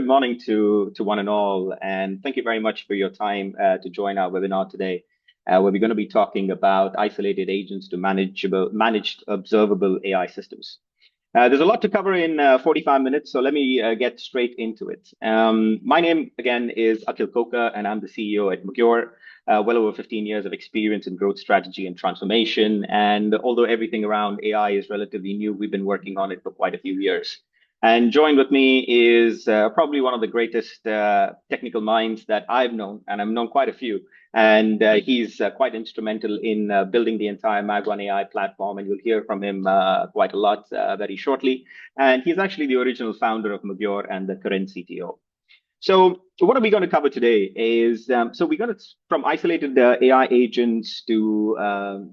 Good morning to one and all, and thank you very much for your time to join our webinar today, where we're going to be talking about isolated agents to managed observable AI systems. There's a lot to cover in 45 minutes, so let me get straight into it. My name, again, is Akhil Koka, and I'm the CEO at Magure. Well over 15 years of experience in growth strategy and transformation. And although everything around AI is relatively new, we've been working on it for quite a few years. And joined with me is probably one of the greatest technical minds that I've known, and I've known quite a few. And he's quite instrumental in building the entire MagOneAI platform, and you'll hear from him quite a lot very shortly. And he's actually the original founder of Magure and the current CTO. So what are we going to cover today is, so we're going to, from isolated AI agents to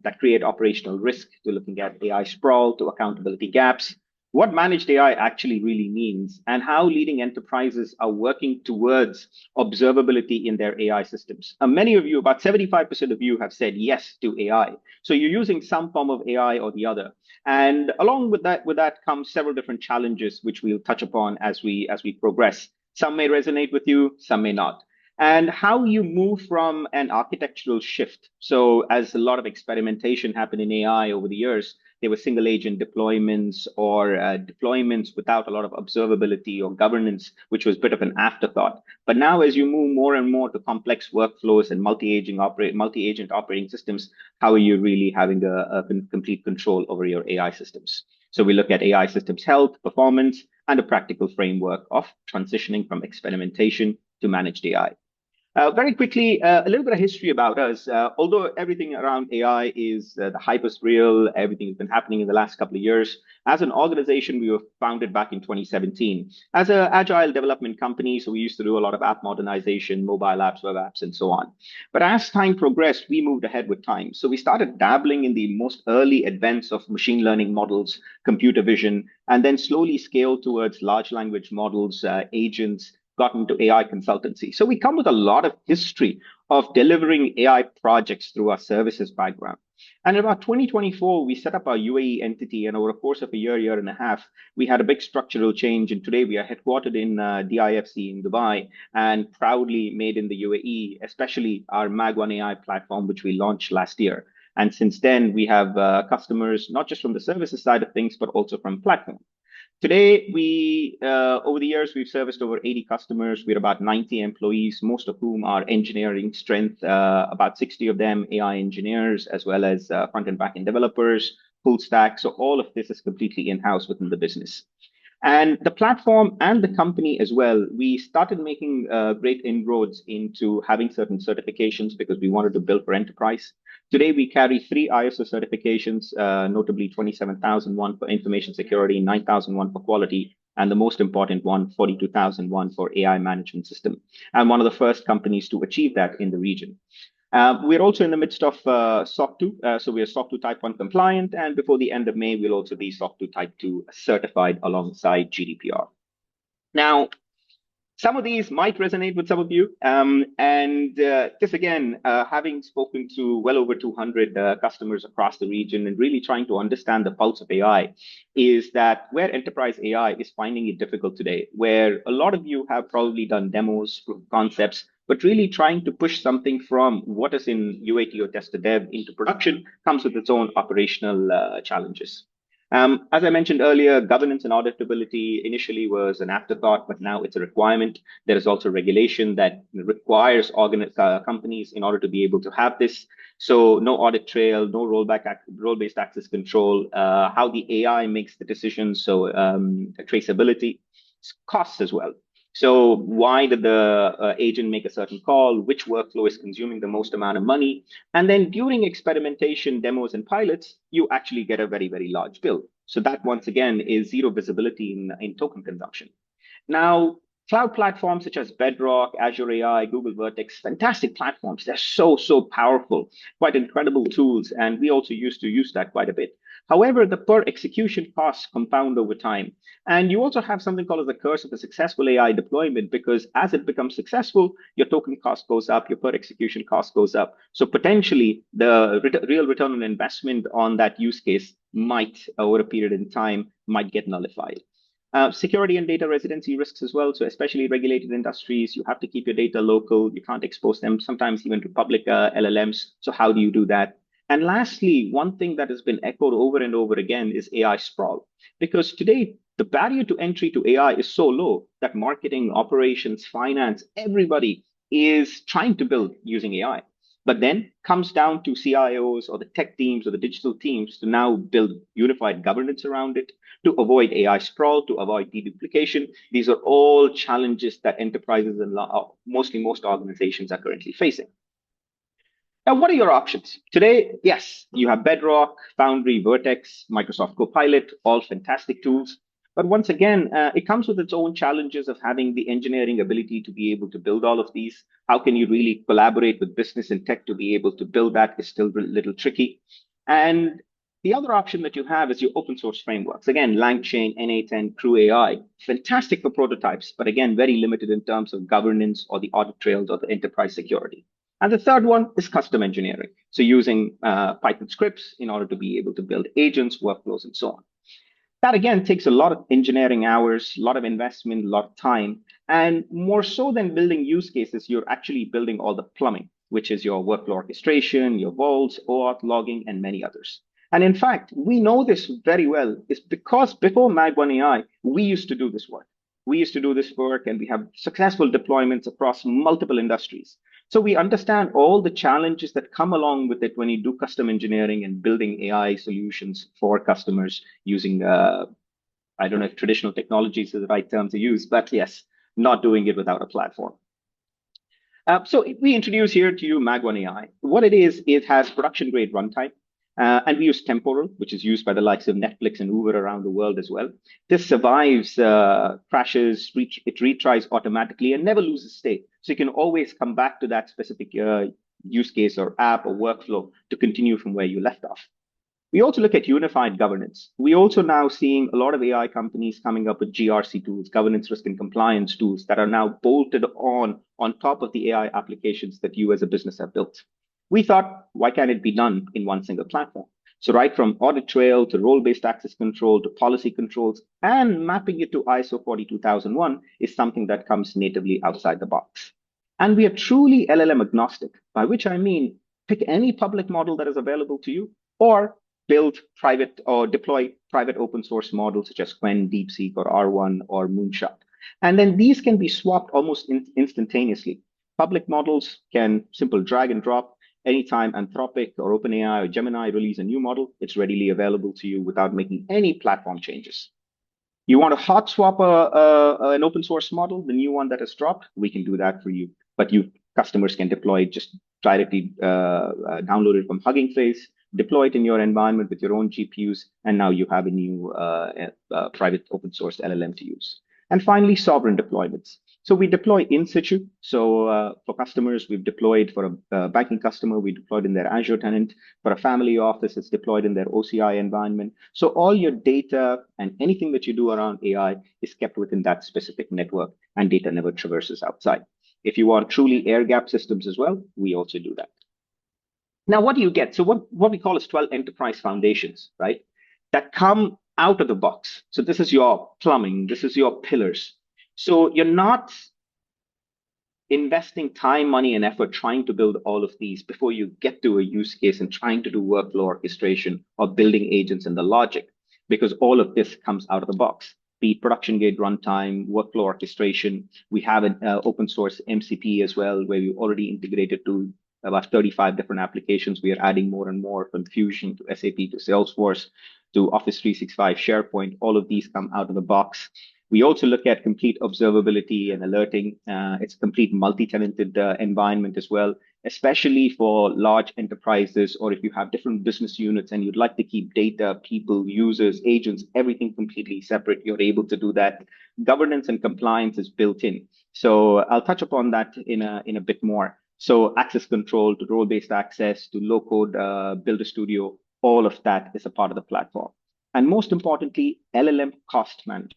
that create operational risk, to looking at AI sprawl, to accountability gaps, what managed AI actually really means, and how leading enterprises are working towards observability in their AI systems. Many of you, about 75% of you, have said yes to AI. So you're using some form of AI or the other. And along with that comes several different challenges, which we'll touch upon as we progress. Some may resonate with you, some may not. And how you move from an architectural shift. So as a lot of experimentation happened in AI over the years, there were single agent deployments or deployments without a lot of observability or governance, which was a bit of an afterthought. But now as you move more and more to complex workflows and multi-agent operating systems, how are you really having a complete control over your AI systems? So we look at AI systems health, performance, and a practical framework of transitioning from experimentation to managed AI. Very quickly, a little bit of history about us. Although everything around AI is the hype is real, everything has been happening in the last couple of years. As an organization, we were founded back in 2017 as an agile development company. So we used to do a lot of app modernization, mobile apps, web apps, and so on. But as time progressed, we moved ahead with time. So we started dabbling in the most early advents of machine learning models, computer vision, and then slowly scaled towards large language models, agents, got into AI consultancy. So we come with a lot of history of delivering AI projects through our services background. And in about 2024, we set up our UAE entity. And over a course of a year and a half, we had a big structural change. And today we are headquartered in DIFC in Dubai and proudly made in the UAE, especially our MagOneAI platform, which we launched last year. And since then, we have customers, not just from the services side of things, but also from platform. Today, over the years, we've serviced over 80 customers. We're about 90 employees, most of whom are engineering strength, about 60 of them AI engineers, as well as front and back end developers, full stack. So all of this is completely in-house within the business. And the platform and the company as well, we started making great inroads into having certain certifications because we wanted to build for enterprise. Today, we carry 3 ISO certifications, notably 27,001 for information security, 9,001 for quality, and the most important one, 42,001 for AI management system. And one of the first companies to achieve that in the region. We're also in the midst of SOC 2. So we are SOC 2 Type 1 compliant. And before the end of May, we'll also be SOC 2 Type 2 certified alongside GDPR. Now, some of these might resonate with some of you. Just again, having spoken to well over 200 customers across the region and really trying to understand the pulse of AI, is that where enterprise AI is finding it difficult today, where a lot of you have probably done demos, proof of concepts, but really trying to push something from what is in UAT or test to dev into production comes with its own operational challenges. As I mentioned earlier, governance and auditability initially was an afterthought, but now it's a requirement. There is also regulation that requires companies in order to be able to have this. So no audit trail, no role-based access control, how the AI makes the decisions, so traceability, costs as well. So why did the agent make a certain call? Which workflow is consuming the most amount of money? And then during experimentation, demos, and pilots, you actually get a very, very large bill. So that, once again, is zero visibility in token consumption. Now, cloud platforms such as Bedrock, Azure AI, Google Vertex, fantastic platforms. They're so powerful, quite incredible tools. And we also used to use that quite a bit. However, the per execution costs compound over time. And you also have something called as the curse of a successful AI deployment, because as it becomes successful, your token cost goes up, your per execution cost goes up. So potentially the real return on investment on that use case might, over a period in time, might get nullified. Security and data residency risks as well. So especially regulated industries, you have to keep your data local. You can't expose them sometimes even to public LLMs. So how do you do that? And lastly, one thing that has been echoed over and over again is AI sprawl. Because today, the barrier to entry to AI is so low that marketing, operations, finance, everybody is trying to build using AI. But then comes down to CIOs or the tech teams or the digital teams to now build unified governance around it, to avoid AI sprawl, to avoid deduplication. These are all challenges that enterprises and mostly most organizations are currently facing. Now, what are your options? Today, yes, you have Bedrock, Foundry, Vertex, Microsoft Copilot, all fantastic tools. But once again, it comes with its own challenges of having the engineering ability to be able to build all of these. How can you really collaborate with business and tech to be able to build that is still a little tricky. And the other option that you have is your open source frameworks. Again, LangChain, N8N, CrewAI, fantastic for prototypes, but again, very limited in terms of governance or the audit trails or the enterprise security. And the third one is custom engineering. So using Python scripts in order to be able to build agents, workflows, and so on. That again takes a lot of engineering hours, a lot of investment, a lot of time. And more so than building use cases, you're actually building all the plumbing, which is your workflow orchestration, your vaults, OAuth logging, and many others. And in fact, we know this very well. It's because before MagOneAI, we used to do this work. We used to do this work and we have successful deployments across multiple industries. So we understand all the challenges that come along with it when you do custom engineering and building AI solutions for customers using, I don't know if traditional technologies are the right term to use, but yes, not doing it without a platform. So we introduce here to you MagOneAI. What it is, it has production grade runtime. And we use temporal, which is used by the likes of Netflix and Uber around the world as well. This survives crashes, it retries automatically and never loses state. So you can always come back to that specific use case or app or workflow to continue from where you left off. We also look at unified governance. We also now seeing a lot of AI companies coming up with GRC tools, governance, risk, and compliance tools that are now bolted on top of the AI applications that you as a business have built. We thought, why can't it be done in one single platform? So right from audit trail to role-based access control to policy controls and mapping it to ISO 42001 is something that comes natively outside the box. And we are truly LLM agnostic, by which I mean pick any public model that is available to you or build private or deploy private open source models such as Qwen, DeepSeek, or R1 or Moonshot. And then these can be swapped almost instantaneously. Public models can simple drag and drop. Anytime Anthropic or OpenAI or Gemini release a new model, it's readily available to you without making any platform changes. You want to hot swap an open source model, the new one that has dropped, we can do that for you. But customers can deploy it just directly download it from Hugging Face, deploy it in your environment with your own GPUs, and now you have a new private open source LLM to use. And finally, sovereign deployments. So we deploy in situ. So for customers, we've deployed for a banking customer, we deployed in their Azure tenant. For a family office, it's deployed in their OCI environment. So all your data and anything that you do around AI is kept within that specific network and data never traverses outside. If you want truly air-gapped systems as well, we also do that. Now, what do you get? So what we call is 12 enterprise foundations, right? That come out of the box. So this is your plumbing, this is your pillars. So you're not investing time, money, and effort trying to build all of these before you get to a use case and trying to do workflow orchestration or building agents and the logic, because all of this comes out of the box. Be it production grade runtime, workflow orchestration. We have an open source MCP as well, where we already integrated to about 35 different applications. We are adding more and more from Fusion to SAP to Salesforce to Office 365, SharePoint. All of these come out of the box. We also look at complete observability and alerting. It's a complete multi-tenanted environment as well, especially for large enterprises, or if you have different business units and you'd like to keep data, people, users, agents, everything completely separate, you're able to do that. Governance and compliance is built in. So I'll touch upon that in a bit more. So access control to role-based access to low-code Builder Studio, all of that is a part of the platform. And most importantly, LLM cost management.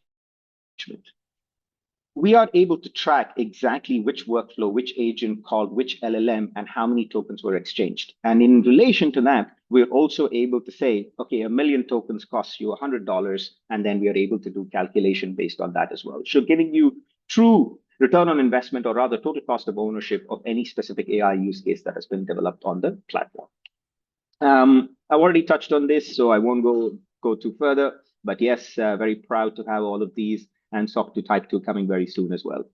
we are able to track exactly which workflow, which agent called which LLM, and how many tokens were exchanged. And in relation to that, we're also able to say, okay, 1 million tokens costs you $100, and then we are able to do calculation based on that as well. So giving you true return on investment, or rather total cost of ownership of any specific AI use case that has been developed on the platform. I've already touched on this, so I won't go too further. But yes, very proud to have all of these, and SOC 2 Type 2 coming very soon as well.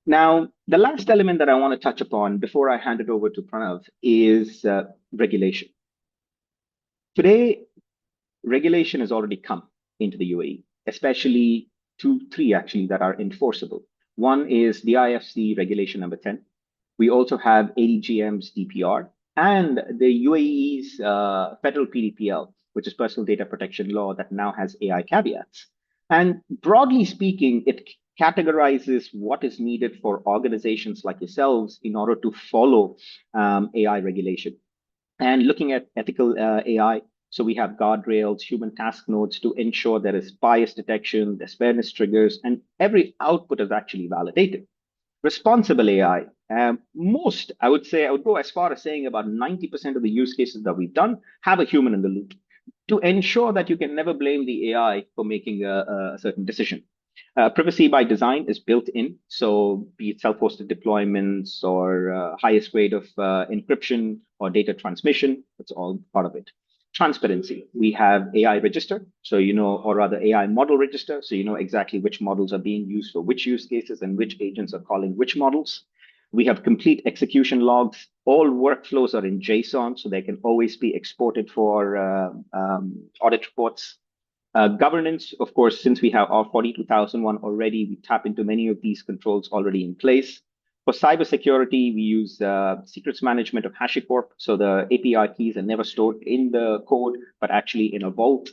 Now, the last element that I want to touch upon before I hand it over to Pranav is regulation. Today, regulation has already come into the UAE, especially three actually that are enforceable. One is the IFC regulation number 10. We also have ADGM's DPR and the UAE's federal PDPL, which is Personal Data Protection Law, that now has AI caveats. And broadly speaking, it categorizes what is needed for organizations like yourselves in order to follow AI regulation. And looking at ethical AI, so we have guardrails, human task nodes to ensure there is bias detection, there's fairness triggers, and every output is actually validated. Responsible AI, I would say, I would go as far as saying about 90% of the use cases that we've done have a human in the loop to ensure that you can never blame the AI for making a certain decision. Privacy by design is built in, so be it self-hosted deployments or highest grade of encryption or data transmission, that's all part of it. Transparency, we have AI register, so or rather AI model register, so you know exactly which models are being used for which use cases and which agents are calling which models. We have complete execution logs. All workflows are in JSON, so they can always be exported for audit reports. Governance, of course, since we have our 42001 already, we tap into many of these controls already in place. For cybersecurity, we use secrets management of HashiCorp. So the API keys are never stored in the code, but actually in a vault.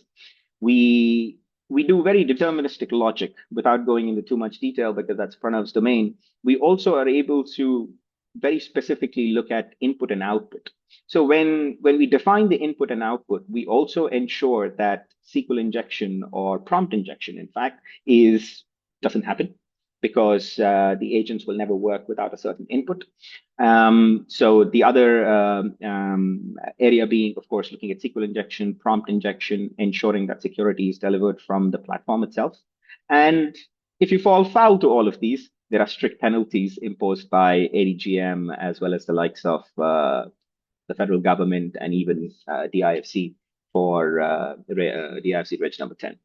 We do very deterministic logic without going into too much detail because that's Pranav's domain. We also are able to very specifically look at input and output. So when we define the input and output, we also ensure that SQL injection or prompt injection, in fact, doesn't happen because the agents will never work without a certain input. So the other area being, of course, looking at SQL injection, prompt injection, ensuring that security is delivered from the platform itself. And if you fall foul to all of these, there are strict penalties imposed by ADGM as well as the likes of the federal government and even the IFC for the IFC Reg number 10.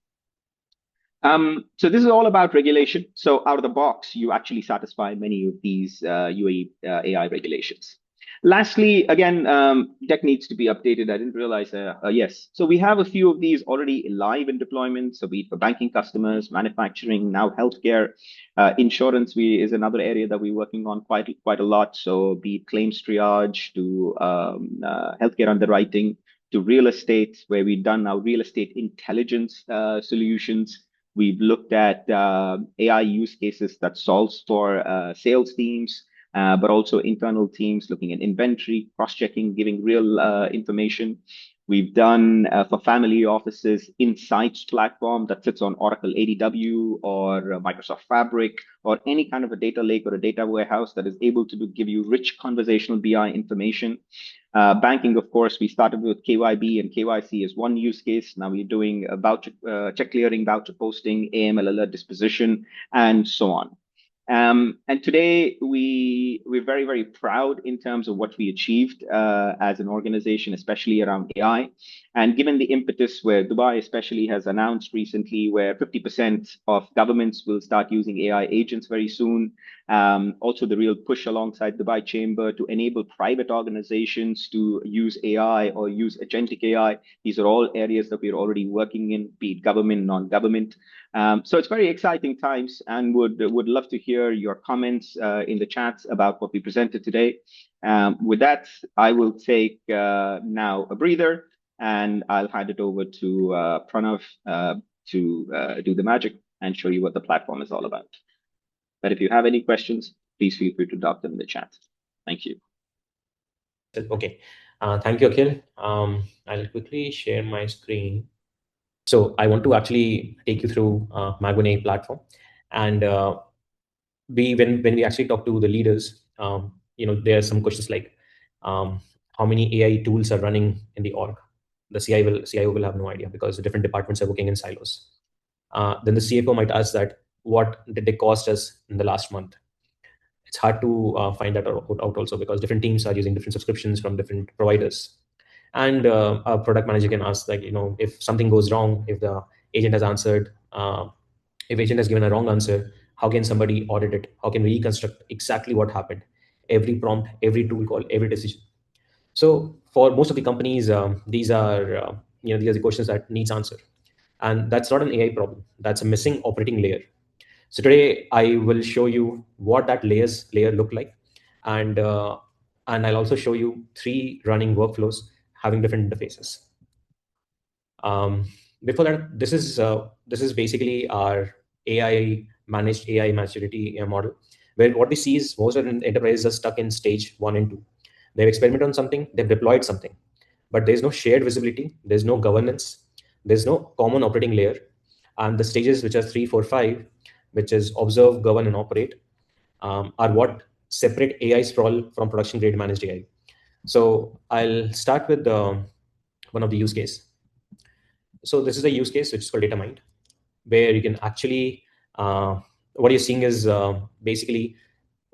So this is all about regulation. So out of the box, you actually satisfy many of these UAE AI regulations. Lastly, again, tech needs to be updated. I didn't realize, yes. So we have a few of these already live in deployment. So be it for banking customers, manufacturing, now healthcare, insurance is another area that we're working on quite a lot. So be it claims triage to healthcare underwriting to real estate, where we've done now real estate intelligence solutions. We've looked at AI use cases that solves for sales teams, but also internal teams looking at inventory, cross-checking, giving real information. We've done for family offices insights platform that sits on Oracle ADW or Microsoft Fabric or any kind of a data lake or a data warehouse that is able to give you rich conversational BI information. Banking, of course, we started with KYB and KYC as one use case. Now we're doing voucher, check clearing, voucher posting, AML alert disposition, and so on. And today we're very, very proud in terms of what we achieved as an organization, especially around AI. And given the impetus where Dubai especially has announced recently where 50% of governments will start using AI agents very soon. Also the real push alongside Dubai Chamber to enable private organizations to use AI or use agentic AI. These are all areas that we're already working in, be it government, non-government. So it's very exciting times, and would love to hear your comments in the chats about what we presented today. With that, I will take now a breather, and I'll hand it over to Pranav to do the magic and show you what the platform is all about. But if you have any questions, please feel free to drop them in the chat. Thank you. Okay. Thank you, Akhil. I'll quickly share my screen. So I want to actually take you through MagOneAI platform. And when we actually talk to the leaders, there are some questions like, how many AI tools are running in the org. The CIO will have no idea because the different departments are working in silos. Then the CFO might ask that, what did they cost us in the last month? It's hard to find that out also, because different teams are using different subscriptions from different providers. And a product manager can ask, like, if something goes wrong, if the agent has answered, if agent has given a wrong answer, how can somebody audit it? How can we reconstruct exactly what happened? Every prompt, every tool call, every decision. So for most of the companies, these are the questions that needs answer, and that's not an AI problem. That's a missing operating layer. So today I will show you what that layer look like, and I'll also show you 3 running workflows having different interfaces. Before that, this is basically our managed AI maturity model, where what we see is most of the enterprises are stuck in stage 1 and 2. They've experimented on something, they've deployed something, but there's no shared visibility, there's no governance, there's no common operating layer. And the stages, which are 3, 4, 5, which is observe, govern, and operate, are what separate AI sprawl from production grade managed AI. So I'll start with one of the use case. So this is a use case which is called data mined, where you can actually, what you're seeing is basically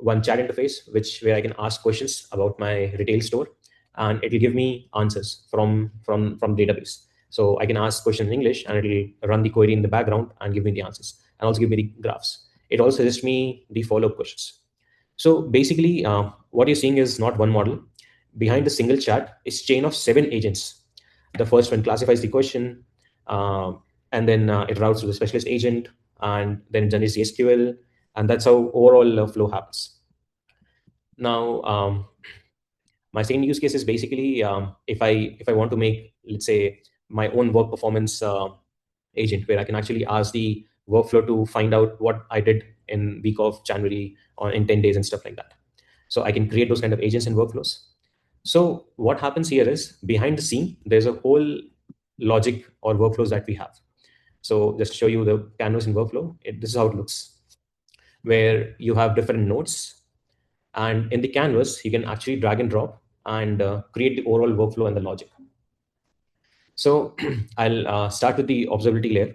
one chat interface, where I can ask questions about my retail store, and it will give me answers from database. So I can ask questions in English, and it will run the query in the background and give me the answers, and also give me the graphs. It also suggests me the follow-up questions. So basically, what you're seeing is not one model. Behind the single chat is chain of 7 agents. The first one classifies the question, and then it routes to the specialist agent, and then it generates the SQL, and that's how overall flow happens. Now, my second use case is basically, if I want to make, let's say, my own work performance agent, where I can actually ask the workflow to find out what I did in week of January or in 10 days and stuff like that. So I can create those kind of agents and workflows. So what happens here is, behind the scene, there's a whole logic or workflows that we have. So just to show you the canvas and workflow, this is how it looks, where you have different nodes, and in the canvas, you can actually drag and drop and create the overall workflow and the logic. So I'll start with the observability layer.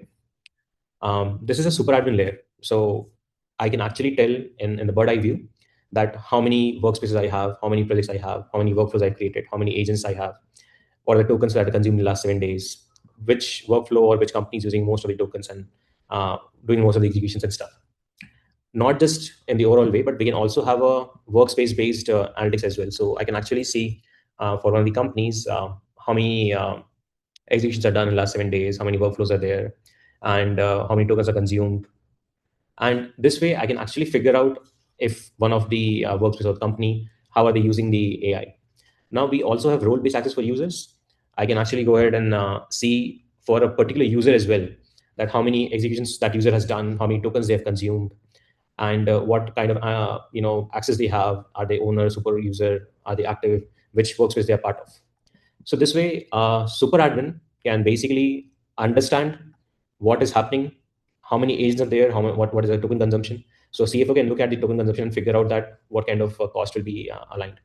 This is a super admin layer. So I can actually tell in the bird eye view that how many workspaces I have, how many projects I have, how many workflows I created, how many agents I have, what are the tokens that I consumed in the last 7 days, which workflow or which company is using most of the tokens and doing most of the executions and stuff. Not just in the overall way, but we can also have a workspace-based analytics as well. So I can actually see for one of the companies how many executions are done in the last 7 days, how many workflows are there, and how many tokens are consumed. And this way, I can actually figure out if one of the workspace or company, how are they using the AI. Now, we also have role-based access for users. I can actually go ahead and see for a particular user as well, that how many executions that user has done, how many tokens they have consumed, and what kind of access they have. Are they owner, super user? Are they active? Which workspace they are part of? So this way, super admin can basically understand what is happening, how many agents are there, what is the token consumption. So CFO can look at the token consumption and figure out that what kind of cost will be aligned.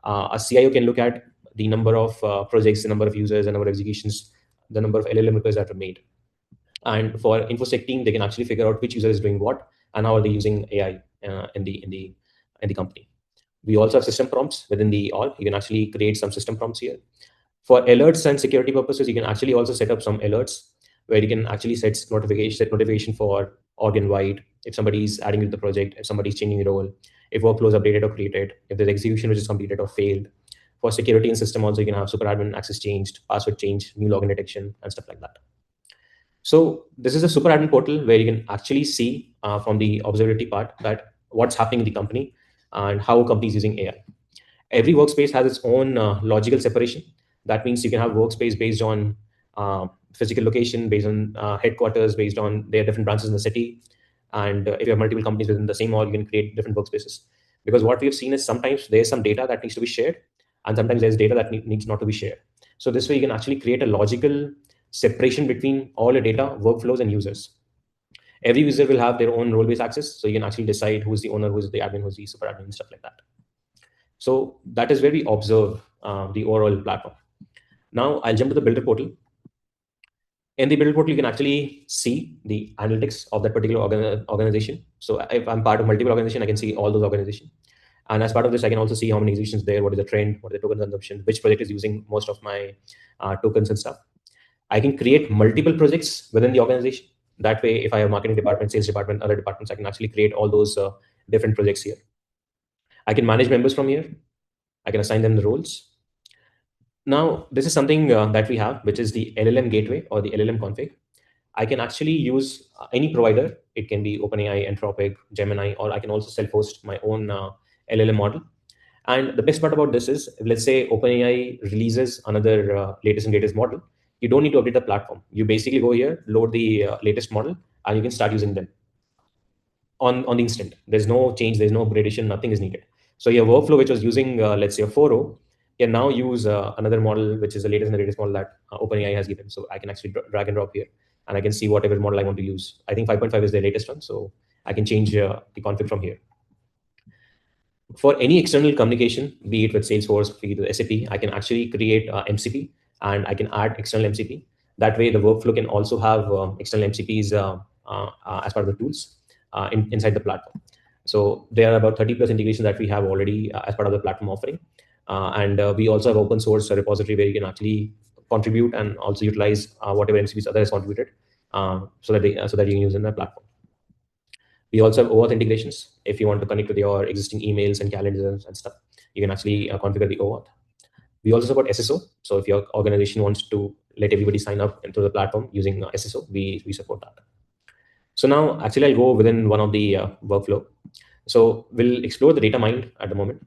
A CIO can look at the number of projects, the number of users, the number of executions, the number of LLM requests that are made. And for InfoSec team, they can actually figure out which user is doing what and how are they using AI in the company. We also have system prompts within the org. You can actually create some system prompts here. For alerts and security purposes, you can actually also set up some alerts where you can actually set notification for organ-wide, if somebody is adding to the project, if somebody is changing the role, if workflows are updated or created, if there's execution which is completed or failed. For security and system also, you can have super admin access changed, password change, new login detection, and stuff like that. So this is a super admin portal where you can actually see from the observability part that what's happening in the company and how a company is using AI. Every workspace has its own logical separation. That means you can have workspace based on physical location, based on headquarters, based on their different branches in the city. And if you have multiple companies within the same org, you can create different workspaces. Because what we have seen is sometimes there's some data that needs to be shared, and sometimes there's data that needs not to be shared. So this way you can actually create a logical separation between all the data, workflows, and users. Every user will have their own role-based access. So you can actually decide who's the owner, who's the admin, who's the super admin, stuff like that. So that is where we observe the overall platform. Now I'll jump to the builder portal. In the builder portal, you can actually see the analytics of that particular organization. So if I'm part of multiple organizations, I can see all those organizations. And as part of this, I can also see how many executions there, what is the trend, what is the token consumption, which project is using most of my tokens and stuff. I can create multiple projects within the organization. That way, if I have marketing department, sales department, other departments, I can actually create all those different projects here. I can manage members from here. I can assign them the roles. Now, this is something that we have, which is the LLM gateway or the LLM config. I can actually use any provider. It can be OpenAI, Anthropic, Gemini, or I can also self-host my own LLM model. And the best part about this is, let's say OpenAI releases another latest and greatest model, you don't need to update the platform. You basically go here, load the latest model, and you can start using them on the instant. There's no change, there's no upgradation, nothing is needed. So your workflow, which was using, let's say, a 4.0, can now use another model, which is the latest and the greatest model that OpenAI has given. So I can actually drag and drop here, and I can see whatever model I want to use. I think 5.5 is the latest one, so I can change the config from here. For any external communication, be it with Salesforce, be it with SAP, I can actually create MCP, and I can add external MCP. That way, the workflow can also have external MCPs as part of the tools inside the platform. So there are about 30 plus integrations that we have already as part of the platform offering. And we also have open source repository where you can actually contribute and also utilize whatever MCPs others contributed so that you can use in the platform. We also have OAuth integrations. If you want to connect with your existing emails and calendars and stuff, you can actually configure the OAuth. We also support SSO. So if your organization wants to let everybody sign up into the platform using SSO, we support that. So now actually I'll go within one of the workflow. So we'll explore the data mined at the moment.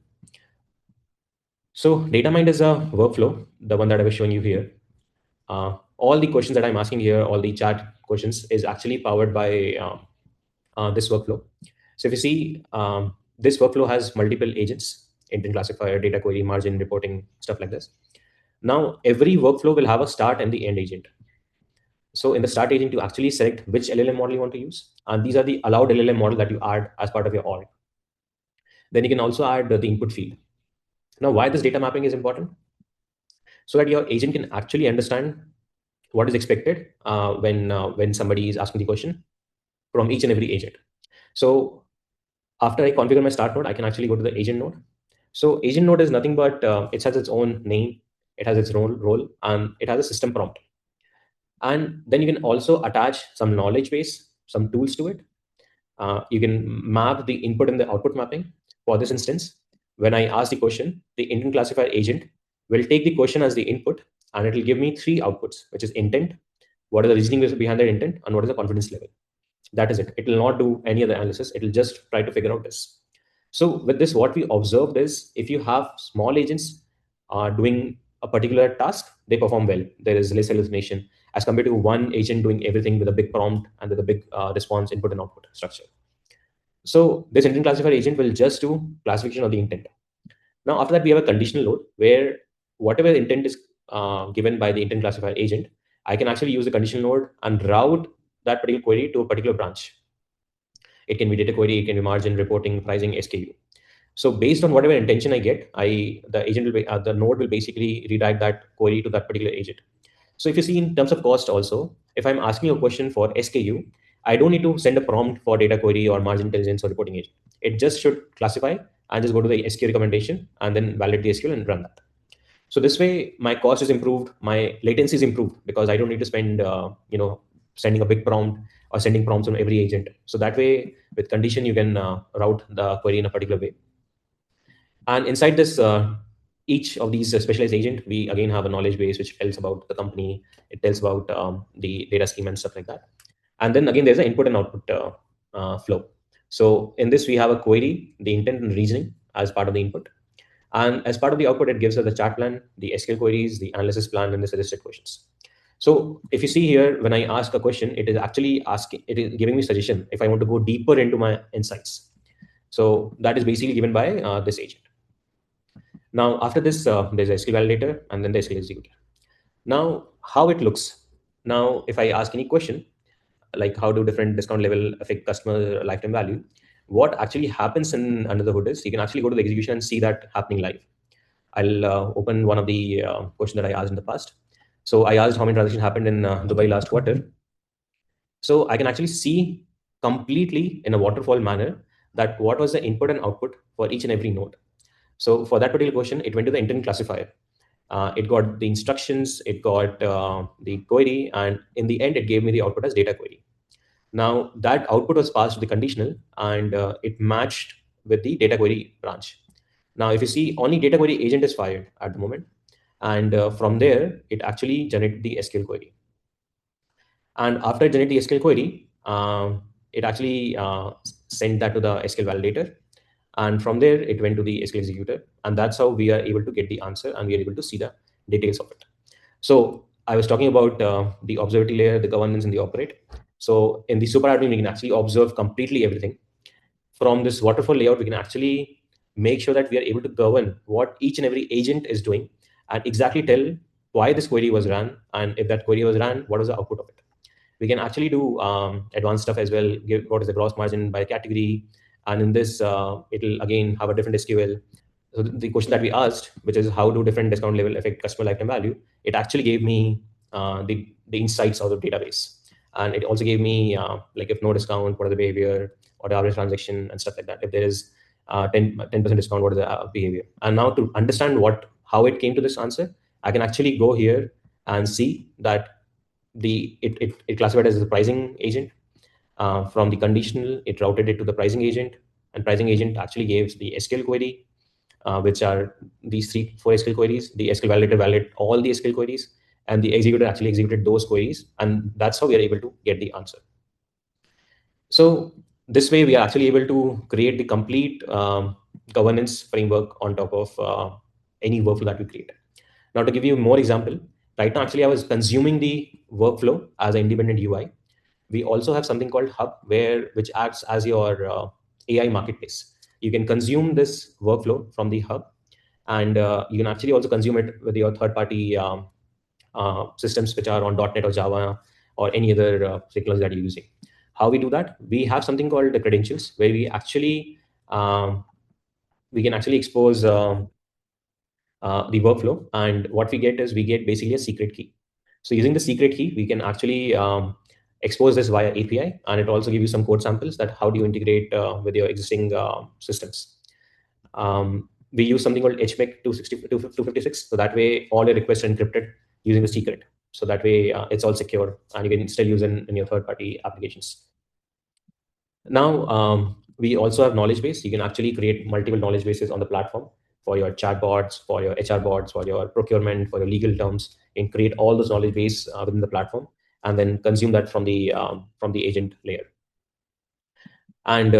So data mined is a workflow, the one that I was showing you here. All the questions that I'm asking here, all the chat questions is actually powered by this workflow. So if you see, this workflow has multiple agents, intent classifier, data query, margin, reporting, stuff like this. Now, every workflow will have a start and the end agent. So in the start agent, you actually select which LLM model you want to use. And these are the allowed LLM model that you add as part of your org. Then you can also add the input field. Now, why this data mapping is important? So that your agent can actually understand what is expected when somebody is asking the question from each and every agent. So after I configure my start node, I can actually go to the agent node. So agent node is nothing but it has its own name, it has its own role, and it has a system prompt. And then you can also attach some knowledge base, some tools to it. You can map the input and the output mapping. For this instance, when I ask the question, the intent classifier agent will take the question as the input, and it will give me 3 outputs, which is intent, what is the reasoning behind that intent, and what is the confidence level. That is it. It will not do any other analysis. It will just try to figure out this. So with this, what we observed is if you have small agents doing a particular task, they perform well. There is less hallucination as compared to one agent doing everything with a big prompt and with a big response input and output structure. So this intent classifier agent will just do classification of the intent. Now, after that, we have a conditional load where whatever intent is given by the intent classifier agent, I can actually use the conditional node and route that particular query to a particular branch. It can be data query, it can be margin, reporting, pricing, SKU. So based on whatever intention I get, the agent will be, the node will basically redirect that query to that particular agent. So if you see in terms of cost also, if I'm asking a question for SKU, I don't need to send a prompt for data query or margin intelligence or reporting agent. It just should classify and just go to the SKU recommendation and then validate the SQL and run that. So this way, my cost is improved, my latency is improved because I don't need to spend, sending a big prompt or sending prompts from every agent. So that way, with condition, you can route the query in a particular way. And inside this, each of these specialized agent, we again have a knowledge base which tells about the company. It tells about the data schema and stuff like that. And then again, there's an input and output flow. So in this, we have a query, the intent and reasoning as part of the input. And as part of the output, it gives us the chat plan, the SQL queries, the analysis plan, and the suggested questions. So if you see here, when I ask a question, it is actually asking, it is giving me suggestion if I want to go deeper into my insights. So that is basically given by this agent. Now, after this, there's a SQL validator and then the SQL executor. Now, how it looks. Now, if I ask any question, like how do different discount level affect customer lifetime value, what actually happens under the hood is you can actually go to the execution and see that happening live. I'll open one of the questions that I asked in the past. So I asked how many transactions happened in Dubai last quarter. So I can actually see completely in a waterfall manner that what was the input and output for each and every node. So for that particular question, it went to the intent classifier. It got the instructions, it got the query, and in the end, it gave me the output as data query. Now that output was passed to the conditional, and it matched with the data query branch. Now, if you see, only data query agent is fired at the moment, and from there, it actually generated the SQL query. And after it generated the SQL query, it actually sent that to the SQL validator. And from there, it went to the SQL executor. And that's how we are able to get the answer, and we are able to see the details of it. So I was talking about the observability layer, the governance, and the operate. So in the super admin, we can actually observe completely everything. From this waterfall layout, we can actually make sure that we are able to govern what each and every agent is doing and exactly tell why this query was run. And if that query was run, what was the output of it? We can actually do advanced stuff as well, give what is the gross margin by category. And in this, it'll again have a different SQL. So the question that we asked, which is how do different discount level affect customer lifetime value, it actually gave me the insights out of the database. And it also gave me like if no discount, what are the behavior, or the average transaction and stuff like that. If there is 10% discount, what is the behavior? And now to understand how it came to this answer, I can actually go here and see that it classified as a pricing agent. From the conditional, it routed it to the pricing agent, and pricing agent actually gives the SQL query, which are these 4 SQL queries. The SQL validator validated all the SQL queries, and the executor actually executed those queries, and that's how we are able to get the answer. So this way, we are actually able to create the complete governance framework on top of any workflow that we create. Now, to give you more example, right now, actually, I was consuming the workflow as an independent UI. We also have something called Hub, which acts as your AI marketplace. You can consume this workflow from the Hub, and you can actually also consume it with your third-party systems, which are on .NET or Java or any other technology that you're using. How we do that? We have something called the credentials, where we can actually expose the workflow, and what we get is we get basically a secret key. So using the secret key, we can actually expose this via API, and it also gives you some code samples that how do you integrate with your existing systems. We use something called 𝗁𝗵𝘃𝗃256, so that way all your requests are encrypted using the secret. So that way it's all secure, and you can still use it in your third-party applications. Now, we also have knowledge base. You can actually create multiple knowledge bases on the platform for your chatbots, for your HR bots, for your procurement, for your legal terms, and create all those knowledge base within the platform, and then consume that from the agent layer. And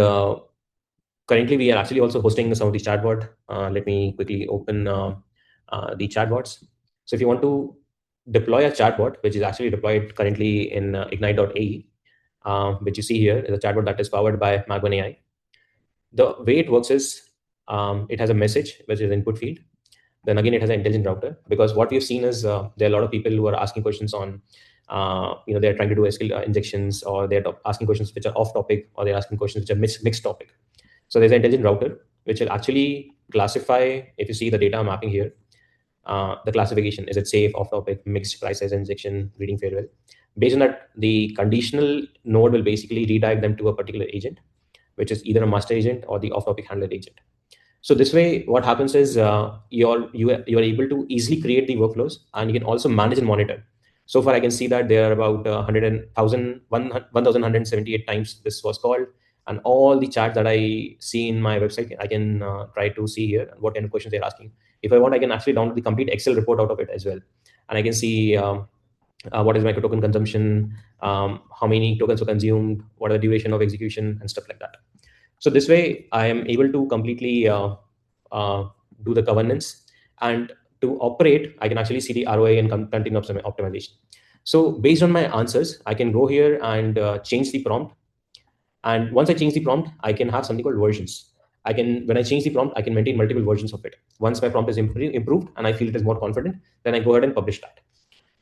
currently, we are actually also hosting some of the chatbot. Let me quickly open the chatbots. So if you want to deploy a chatbot, which is actually deployed currently in Ignite.ai, which you see here is a chatbot that is powered by MagOneAI. The way it works is it has a message, which is input field. Then again, it has an intelligent router, because what we've seen is there are a lot of people who are asking questions on, they're trying to do SQL injections, or they're asking questions which are off topic, or they're asking questions which are mixed topic. So there's an intelligent router, which will actually classify, if you see the data mapping here, the classification, is it safe, off topic, mixed, price size injection, reading farewell. Based on that, the conditional node will basically redirect them to a particular agent, which is either a master agent or the off topic handler agent. So this way, what happens is you are able to easily create the workflows, and you can also manage and monitor. So far, I can see that there are about 1,178 times this was called, and all the chats that I see in my website, I can try to see here what kind of questions they're asking. If I want, I can actually download the complete Excel report out of it as well, and I can see what is micro token consumption, how many tokens were consumed, what are the duration of execution, and stuff like that. So this way, I am able to completely do the governance, and to operate, I can actually see the ROI and continuous optimization. So based on my answers, I can go here and change the prompt. And once I change the prompt, I can have something called versions. When I change the prompt, I can maintain multiple versions of it. Once my prompt is improved and I feel it is more confident, then I go ahead and publish that.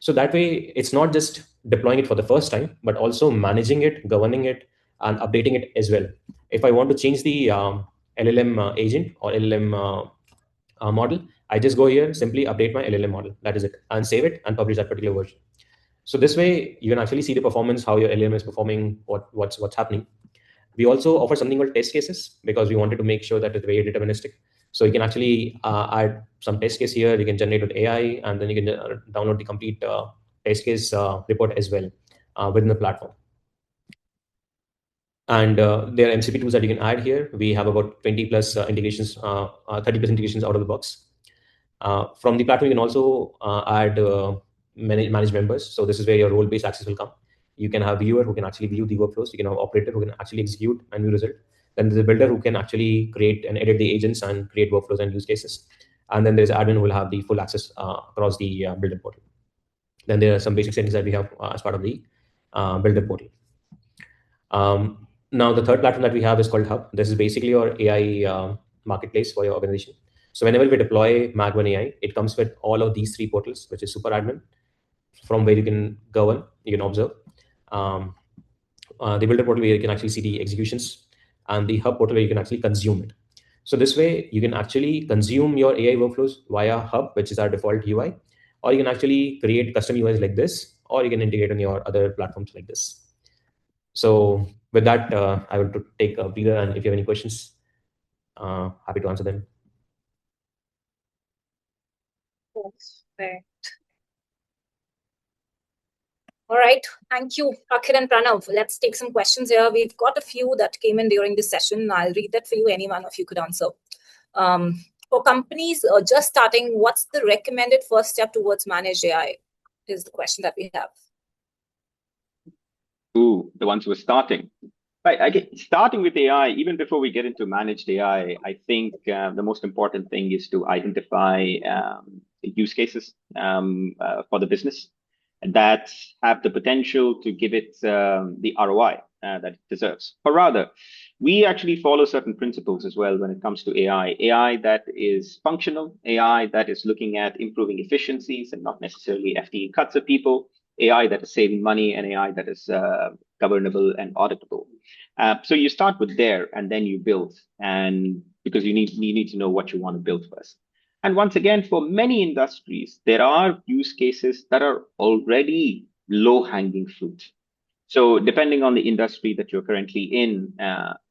So that way, it's not just deploying it for the first time, but also managing it, governing it, and updating it as well. If I want to change the LLM agent or LLM model, I just go here, simply update my LLM model. That is it, and save it and publish that particular version. So this way, you can actually see the performance, how your LLM is performing, what's happening. We also offer something called test cases because we wanted to make sure that it's very deterministic. So you can actually add some test case here. You can generate with AI, and then you can download the complete test case report as well within the platform. And there are MCP tools that you can add here. We have about 20 plus integrations, 30 plus integrations out of the box. From the platform, you can also add manage members. So this is where your role-based access will come. You can have viewer who can actually view the workflows. You can have operator who can actually execute and view result. Then there's a builder who can actually create and edit the agents and create workflows and use cases. And then there's admin who will have the full access across the builder portal. Then there are some basic settings that we have as part of the builder portal. Now, the third platform that we have is called Hub. This is basically your AI marketplace for your organization. So whenever we deploy MagOneAI, it comes with all of these three portals, which is super admin, from where you can govern, you can observe. The builder portal where you can actually see the executions, and the Hub portal where you can actually consume it. So this way, you can actually consume your AI workflows via Hub, which is our default UI, or you can actually create custom UIs like this, or you can integrate on your other platforms like this. So with that, I will take a breather, and if you have any questions, happy to answer them. Perfect. All right. Thank you, Akhil and Pranav. Let's take some questions here. We've got a few that came in during this session. I'll read that for you. Any one of you could answer. For companies just starting, what's the recommended first step towards managed AI? Is the question that we have. Ooh, the ones who are starting. Right, starting with AI, even before we get into managed AI, I think the most important thing is to identify use cases for the business that have the potential to give it the ROI that it deserves. Or rather, we actually follow certain principles as well when it comes to AI. AI that is functional, AI that is looking at improving efficiencies and not necessarily FTE cuts of people, AI that is saving money, and AI that is governable and auditable. So you start with there, and then you build, and because you need to know what you want to build first. And once again, for many industries, there are use cases that are already low-hanging fruit. So depending on the industry that you're currently in,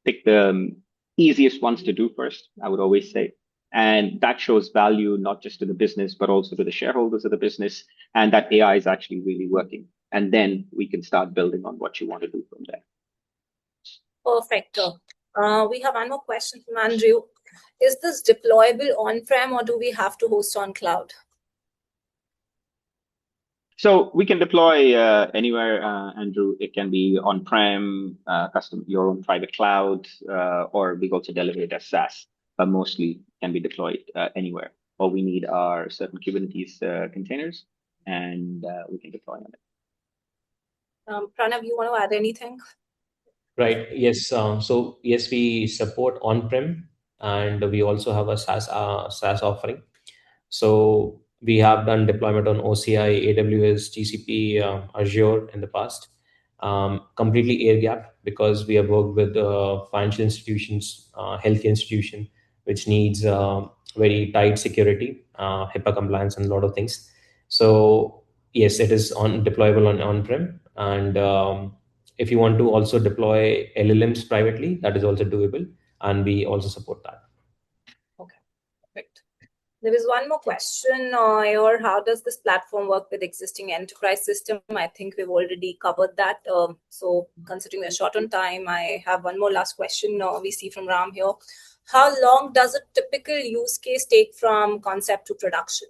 pick the easiest ones to do first, I would always say. And that shows value not just to the business, but also to the shareholders of the business, and that AI is actually really working. And then we can start building on what you want to do from there. Perfect. We have one more question from Andrew. Is this deployable on-prem, or do we have to host on cloud? So we can deploy anywhere, Andrew. It can be on-prem, custom, your own private cloud, or we also deliver it as SaaS, but mostly can be deployed anywhere. All we need are certain Kubernetes containers, and we can deploy on it. Pranav, you want to add anything? Right. Yes. So yes, we support on-prem, and we also have a SaaS offering. So we have done deployment on OCI, AWS, GCP, Azure in the past. Completely air-gapped because we have worked with financial institutions, healthcare institution, which needs very tight security, HIPAA compliance, and a lot of things. So yes, it is deployable on-prem, and if you want to also deploy LLMs privately, that is also doable, and we also support that. Okay, perfect. There is one more question here. How does this platform work with existing enterprise system? I think we've already covered that. So considering we're short on time, I have one more last question we see from Ram here. How long does a typical use case take from concept to production?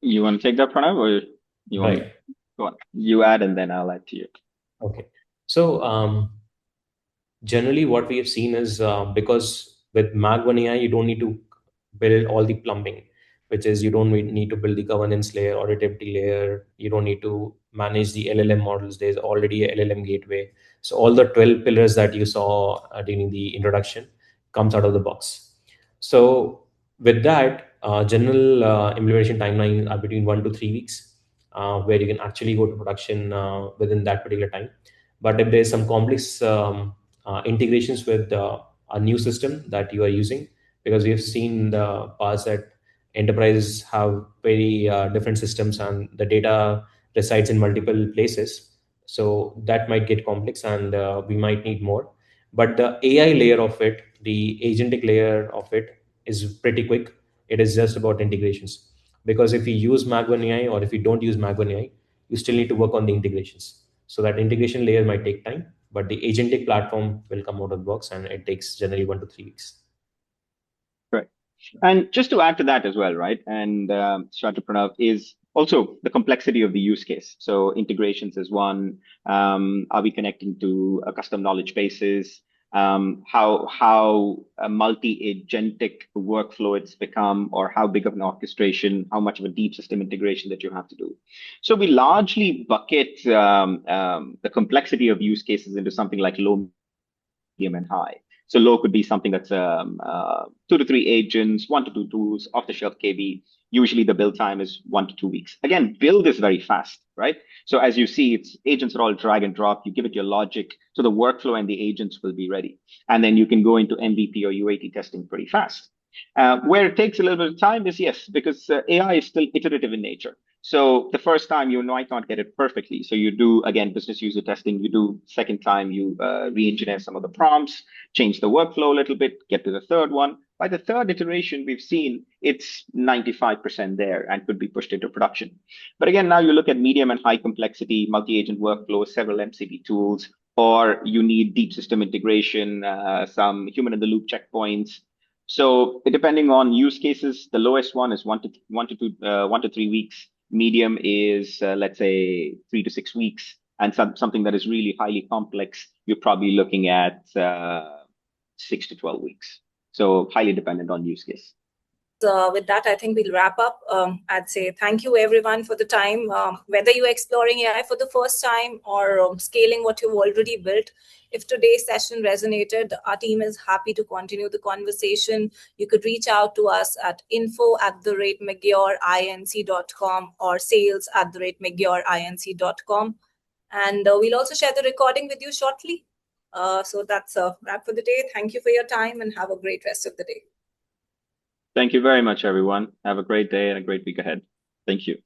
You want to take that, Pranav, or you want to go on? You add, and then I'll add to you. Okay. So generally what we have seen is because with MagOneAI, you don't need to build all the plumbing, which is you don't need to build the governance layer or auditability layer. You don't need to manage the LLM models. There's already a LLM gateway. So all the 12 pillars that you saw during the introduction comes out of the box. So with that, general implementation timeline are between 1 to 3 weeks. where you can actually go to production within that particular time. But if there's some complex integrations with a new system that you are using, because we have seen in the past that enterprises have very different systems and the data resides in multiple places. So that might get complex and we might need more. But the AI layer of it, the agentic layer of it is pretty quick. It is just about integrations. Because if you use MagOneAI or if you don't use MagOneAI, you still need to work on the integrations. So that integration layer might take time, but the agentic platform will come out of the box and it takes generally 1 to 3 weeks. Right. And just to add to that as well, right? And Pranav, is also the complexity of the use case. So integrations is one. Are we connecting to a custom knowledge bases? How a multi-agentic workflow it's become, or how big of an orchestration, how much of a deep system integration that you have to do. So we largely bucket the complexity of use cases into something like low, medium, and high. So low could be something that's 2 to 3 agents, 1 to 2 tools, off-the-shelf KB. Usually the build time is 1 to 2 weeks. Again, build is very fast, right? So as you see, it's agents are all drag and drop. You give it your logic, so the workflow and the agents will be ready. And then you can go into MVP or UAT testing pretty fast. Where it takes a little bit of time is, yes, because AI is still iterative in nature. So the first time you might not get it perfectly. So you do, again, business user testing. You do second time, you re-engineer some of the prompts, change the workflow a little bit, get to the third one. By the third iteration, we've seen it's 95% there and could be pushed into production. But again, now you look at medium and high complexity, multi-agent workflows, several MCP tools, or you need deep system integration, some human in the loop checkpoints. So depending on use cases, the lowest one is 1 to 3 weeks. Medium is, let's say, 3 to 6 weeks. And something that is really highly complex, you're probably looking at 6 to 12 weeks. So highly dependent on use case. With that, I think we'll wrap up. I'd say thank you everyone for the time. Whether you're exploring AI for the first time or scaling what you've already built, if today's session resonated, our team is happy to continue the conversation. You could reach out to us at info@MagureINC.com or sales@MagureINC.com. And we'll also share the recording with you shortly. So that's a wrap for the day. Thank you for your time and have a great rest of the day. Thank you very much, everyone. Have a great day and a great week ahead. Thank you.